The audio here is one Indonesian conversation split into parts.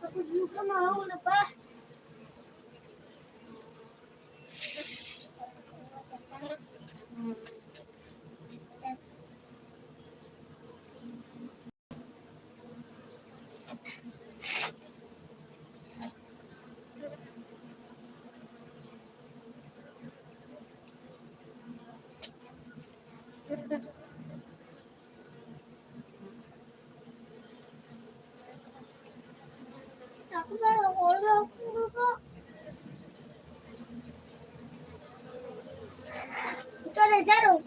Aku juga mau lebah. Aku malah bodoh, aku lupa. Itu ada jarum.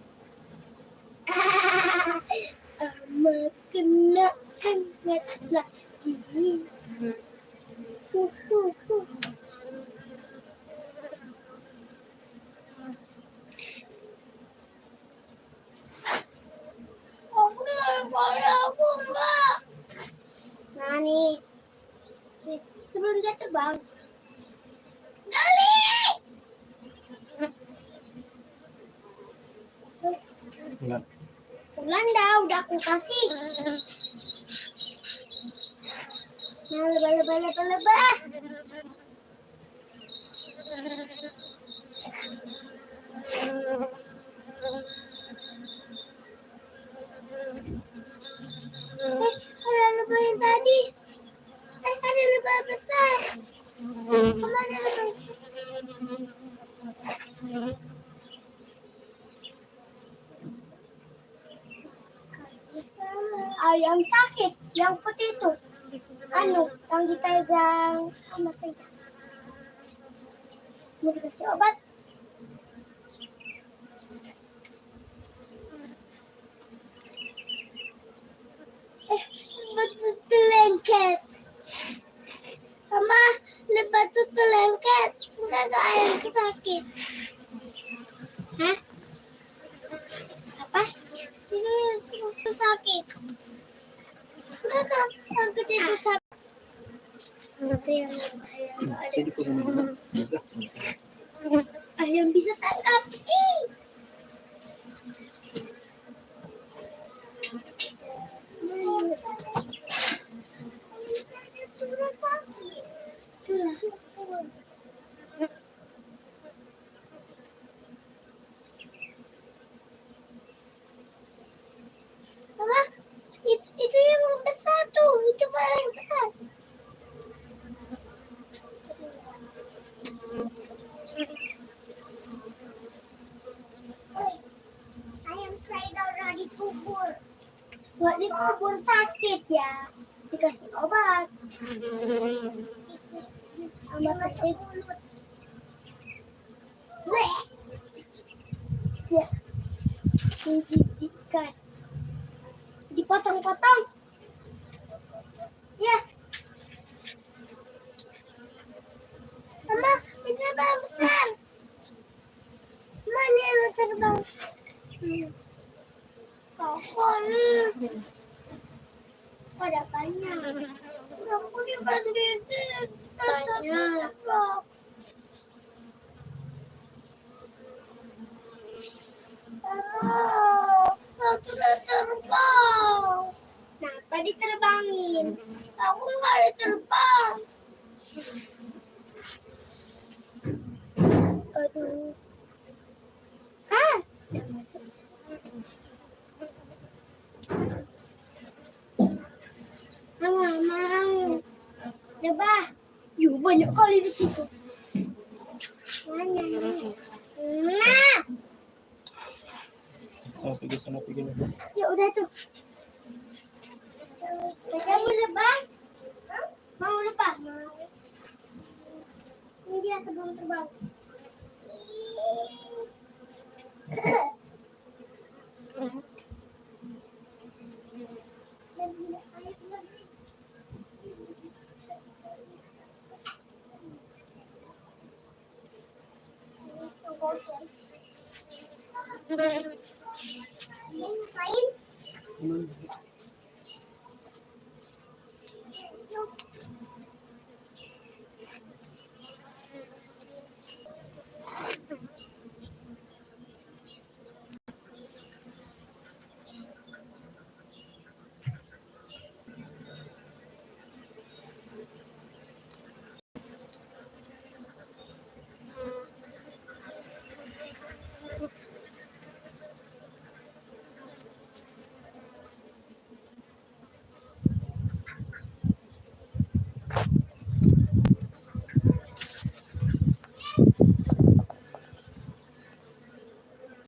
Amat kena sangat lagi. Aku enggak. Nah nih, sebelum dia terbang. Gali! Belanda udah aku kasih. Nah, lebah. Ada lebah yang tadi. Ada lebah besar. Kemana lebah? Yang sakit, yang putih itu. Yang dipegang sama saya. Mau dikasih obat. Lebah itu lengket. Sama lebah itu lengket. Enggak ada yang sakit. Hah? Apa? Ini itu sakit. Enggak ada yang kecil itu sakit. Ayam bisa tangkap. Mama, itu yang besar tuh. Itu paling besar. Ayam saya udah dikubur. Nggak dikubur sakit ya. Dikasih obat. Sama kasih mulut. Ya. Dijijikan. Dipotong-potong. Ya. Mama, itu lebah besar. Mana yang terbang? Ada banyak. Aku dibantuin. Tanya. Aku udah terbang. Kenapa diterbangin? Aku nggak ada terbang. Aduh. Ah, nggak masuk. Mau. Coba. Yuh, banyak kali di situ. Mana? Nah. Sana pergi. Ya udah tuh. Kamu lebah? Mau lebah? Mau. Ini dia sebelum terbang. Ngapain?